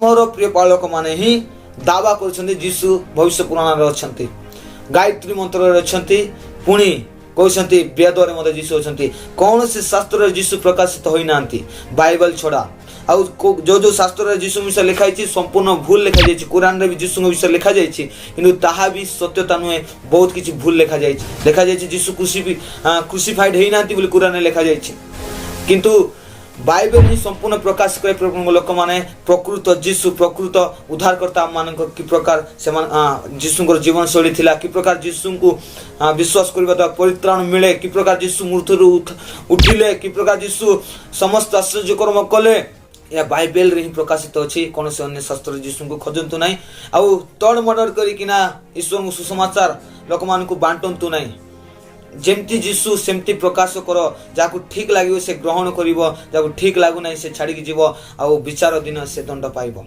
मोर प्रिय पालक माने ही दावा कर जीशु भविष्य पुराण अच्छा गायत्री मंत्र अच्छा पुणी कहते वेदरे मत जीशु अच्छा कौन से शास्त्र जीशु प्रकाशित होना बाइबल छड़ा आउ जो जो शास्त्र जीशु विषय लिखाई संपूर्ण भूल लिखा जाए कुरान रे भी जीशु विषय लिखा जाए कि ताहा भी सत्यता नुहे बहुत किसी भूल लिखा जाए जीशु क्रूसीफाइड होना कुरान लिखा जाए किंतु बाइबल ही संपूर्ण प्रकाश करे लोक माने प्रकृत जीशु प्रकृत उद्धारकर्ता मान कि प्रकार से जीशु जीवन शैली थिला कि प्रकार जीशु को विश्वास करबा द्वारा परित्राण मिले कि प्रकार जीशु मृत्यु उठिले कि प्रकार जीशु समस्त आश्चर्य कर्म कले या बाइबल रे ही प्रकाशित अच्छी कौन से अन्य शास्त्र जीशु को खोजतु ना आउ तड़ मर्डर करना ईश्वर सुसमाचार लोक मान को बांटतु ना जेमती जीशु सेमती प्रकाश कर जाकू ठीक लगे से ग्रहण कर ठीक लगुना से छाड़ी जीव आ विचार दिन से दंड पाइब।